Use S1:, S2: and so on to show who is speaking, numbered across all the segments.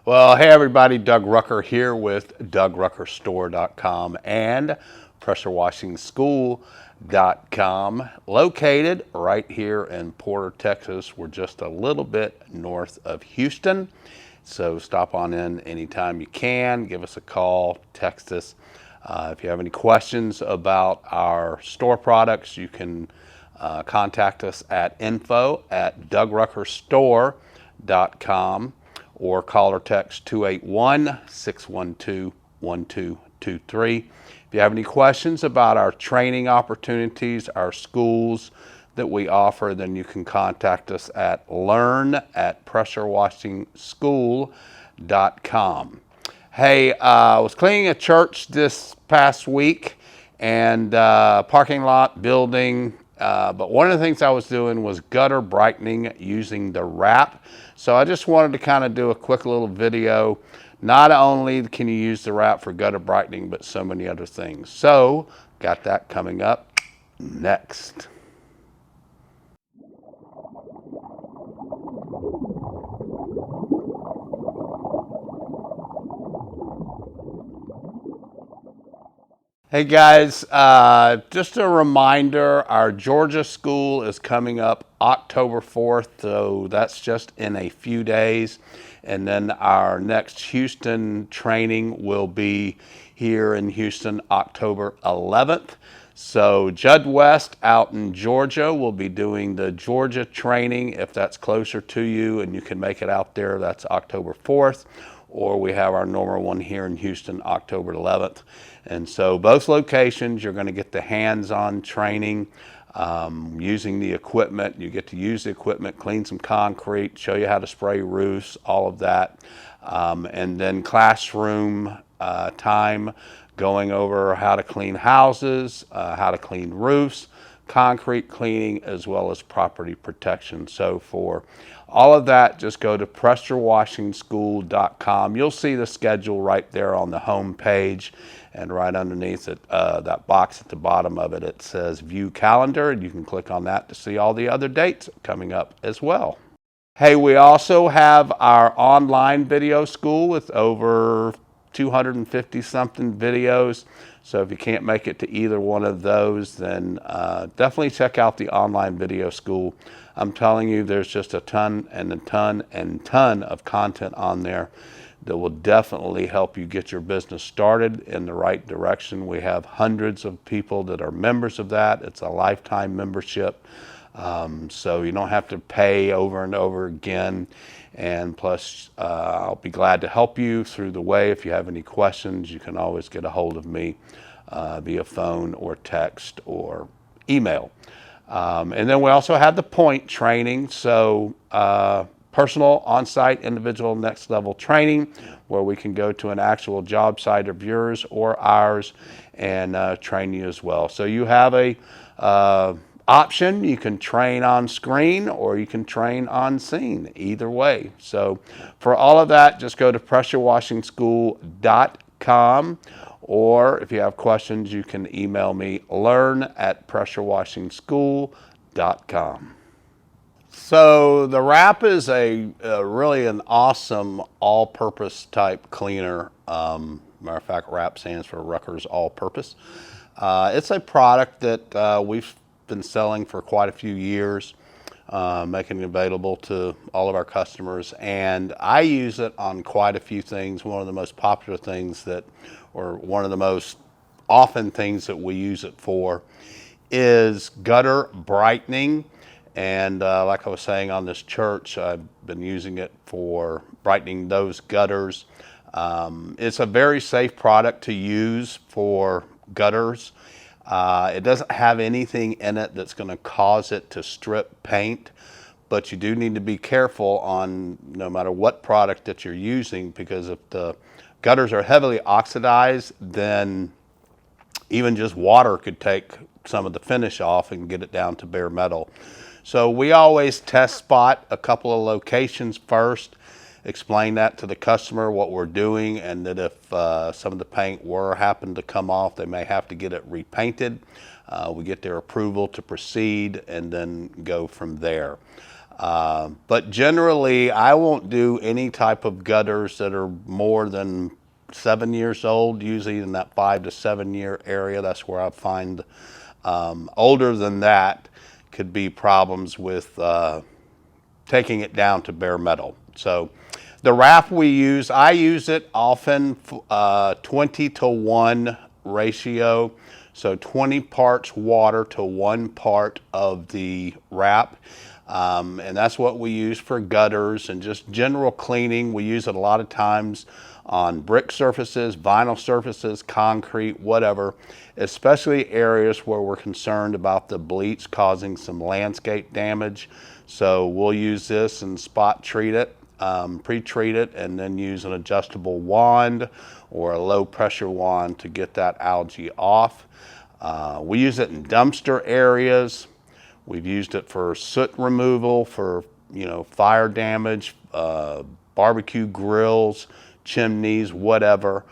S1: Well, hey everybody, Doug Rucker here with DougRuckerStore.com and PressureWashingSchool.com, located right here in Porter, Texas. We're just a little bit north of Houston, so stop on in anytime you can. Give us a call, text us. If you have any questions about our store products, you can contact us at info@DougRuckerStore.com or call or text 281-612-1223. If you have any questions about our training opportunities, our schools that we offer, then you can contact us at learn@PressureWashingSchool.com. Hey, I was cleaning a church this past week and parking lot, building, but one of the things I was doing was gutter brightening using the wrap. So I just wanted to kind of do a quick little video. Not only can you use the wrap for gutter brightening, but so many other things. So got that coming up next. Hey guys, just a reminder, our Georgia school is coming up October 4th, so that's just in a few days. And then our next Houston training will be here in Houston October 11th. So Judd West out in Georgia will be doing the Georgia training. If that's closer to you and you can make it out there, that's October 4th. Or we have our normal one here in Houston, October 11th. And so both locations, you're going to get the hands-on training using the equipment. You get to use the equipment, clean some concrete, show you how to spray roofs, all of that. And then classroom time going over how to clean houses, how to clean roofs, concrete cleaning, as well as property protection. So for all of that, just go to PressureWashingSchool.com. You'll see the schedule right there on the home page, and right underneath it, that box at the bottom of it, it says View Calendar, and you can click on that to see all the other dates coming up as well. Hey, we also have our online video school with over 250 something videos. So if you can't make it to either one of those, then definitely check out the online video school. I'm telling you, there's just a ton and a ton and ton of content on there that will definitely help you get your business started in the right direction. We have hundreds of people that are members of that. It's a lifetime membership. So you don't have to pay over and over again. And plus, I'll be glad to help you through the way. If you have any questions, you can always get a hold of me via phone or text or email. And then we also have the point training. So personal, on-site, individual, next level training where we can go to an actual job site of yours or ours and train you as well. So you have a option. You can train on screen or you can train on scene, either way. So for all of that, just go to PressureWashingSchool.com, or if you have questions, you can email me, learn@PressureWashingSchool.com. So the wrap is a really an awesome all-purpose type cleaner. Matter of fact, wrap stands for Rucker's All-Purpose. It's a product that we've been selling for quite a few years, making it available to all of our customers, and I use it on quite a few things. One of the most popular things that, or one of the most often things that we use it for, is gutter brightening. And like I was saying on this church, I've been using it for brightening those gutters. It's a very safe product to use for gutters. It doesn't have anything in it that's going to cause it to strip paint, but you do need to be careful on no matter what product that you're using, because if the gutters are heavily oxidized, then even just water could take some of the finish off and get it down to bare metal. So we always test spot a couple of locations first, explain that to the customer what we're doing, and that if some of the paint were happen to come off, they may have to get it repainted. We get their approval to proceed and then go from there. But generally, I won't do any type of gutters that are more than 7 years old, usually in that 5 to 7 year area. That's where I find older than that could be problems with taking it down to bare metal. So the wrap we use, I use it often 20 to 1 ratio. So 20 parts water to 1 part of the wrap. And that's what we use for gutters and just general cleaning. We use it a lot of times on brick surfaces, vinyl surfaces, concrete, whatever, especially areas where we're concerned about the bleach causing some landscape damage. So we'll use this and spot treat it, pre-treat it, and then use an adjustable wand or a low pressure wand to get that algae off. We use it in dumpster areas. We've used it for soot removal, for fire damage, barbecue grills, chimneys, whatever.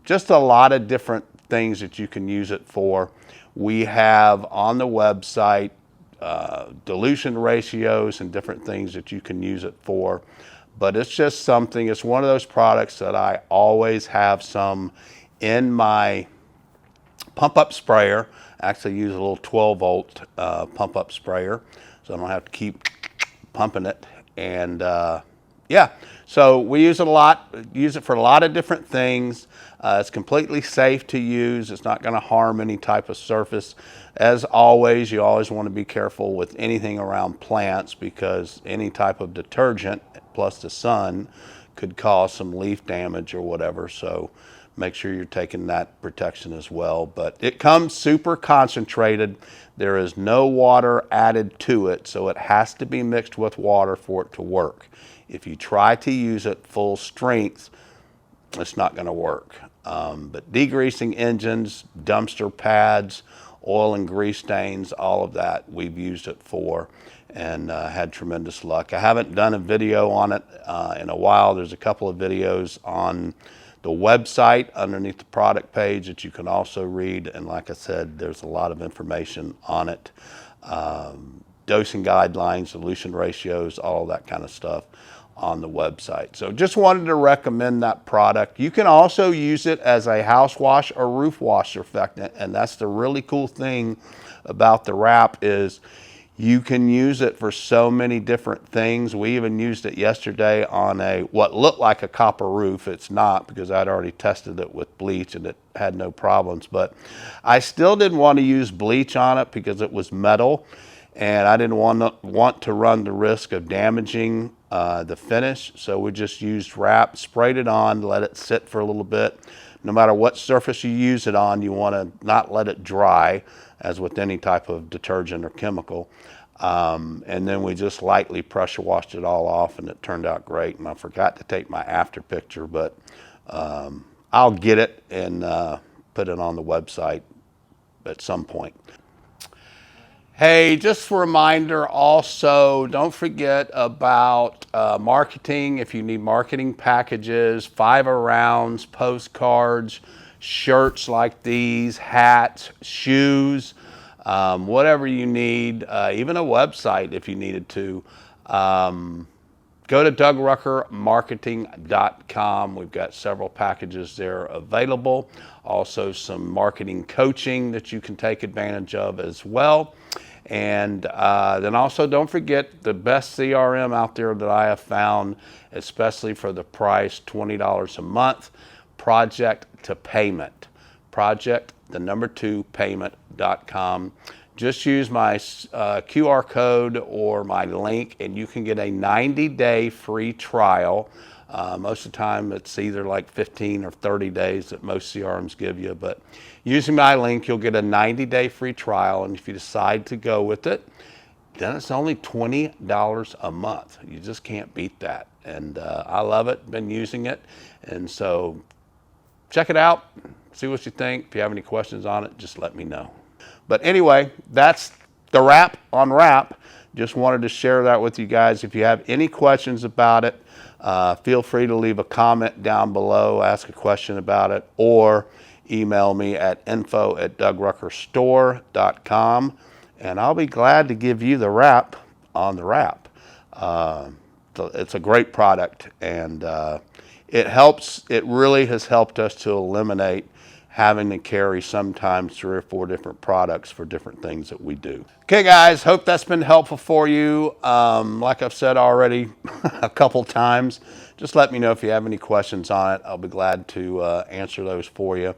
S1: Just a lot of different things that you can use it for. We have on the website dilution ratios and different things that you can use it for. But it's just something, it's one of those products that I always have some in my pump-up sprayer. I actually use a little 12-volt pump-up sprayer, so I don't have to keep pumping it. And yeah, so we use it a lot, use it for a lot of different things. It's completely safe to use. It's not going to harm any type of surface. As always, you always want to be careful with anything around plants, because any type of detergent plus the sun could cause some leaf damage or whatever. So make sure you're taking that protection as well. But it comes super concentrated. There is no water added to it, so it has to be mixed with water for it to work. If you try to use it full strength, it's not going to work. But degreasing engines, dumpster pads, oil and grease stains, all of that we've used it for, and had tremendous luck. I haven't done a video on it in a while. There's a couple of videos on the website underneath the product page that you can also read, and like I said, there's a lot of information on it. Dosing guidelines, dilution ratios, all that kind of stuff on the website. So just wanted to recommend that product. You can also use it as a house wash or roof wash surfactant, and that's the really cool thing about the wrap is you can use it for so many different things. We even used it yesterday on what looked like a copper roof. It's not, because I'd already tested it with bleach and it had no problems. But I still didn't want to use bleach on it because it was metal, and I didn't want to run the risk of damaging the finish. So we just used wrap, sprayed it on, let it sit for a little bit. No matter what surface you use it on, you want to not let it dry, as with any type of detergent or chemical. And then we just lightly pressure washed it all off, and it turned out great. And I forgot to take my after picture, but I'll get it and put it on the website at some point. Hey, just a reminder also, don't forget about marketing. If you need marketing packages, 5-arounds, postcards, shirts like these, hats, shoes, whatever you need, even a website if you needed to. Go to DougRuckerMarketing.com. We've got several packages there available. Also some marketing coaching that you can take advantage of as well. And then also don't forget the best CRM out there that I have found, especially for the price, $20 a month, Project to Payment. Project, the number 2, payment.com. Just use my QR code or my link, and you can get a 90-day free trial. Most of the time it's either like 15 or 30 days that most CRMs give you, but using my link you'll get a 90-day free trial, and if you decide to go with it, then it's only $20 a month. You just can't beat that, and I love it, been using it, and so check it out, see what you think. If you have any questions on it, just let me know. But anyway, that's the wrap on wrap. Just wanted to share that with you guys. If you have any questions about it, feel free to leave a comment down below, ask a question about it, or email me at info@DougRuckerStore.com, and I'll be glad to give you the wrap on the wrap. So it's a great product, and it really has helped us to eliminate having to carry sometimes 3 or 4 different products for different things that we do. Okay guys, hope that's been helpful for you. Like I've said already a couple times, just let me know if you have any questions on it. I'll be glad to answer those for you.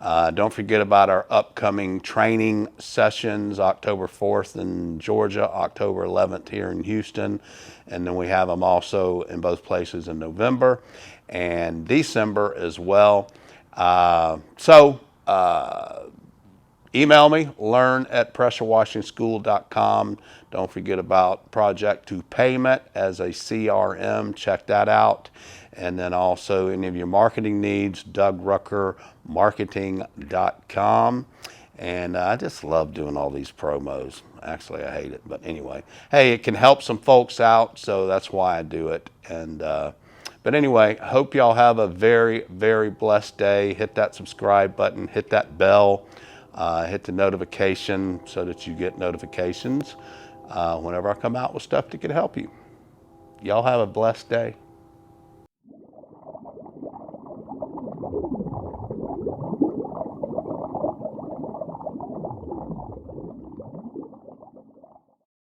S1: Don't forget about our upcoming training sessions, October 4th in Georgia, October 11th here in Houston, and then we have them also in both places in November and December as well. Email me, learn@pressurewashingschool.com. Don't forget about Project to Payment as a CRM. Check that out. And then also any of your marketing needs, Rucker.marketing.com. And I just love doing all these promos. Actually, I hate it. But anyway, hey, it can help some folks out, so that's why I do it. And but anyway, hope y'all have a very, very blessed day. Hit that subscribe button, hit that bell, hit the notification so that you get notifications whenever I come out with stuff that can help you. Y'all have a blessed day.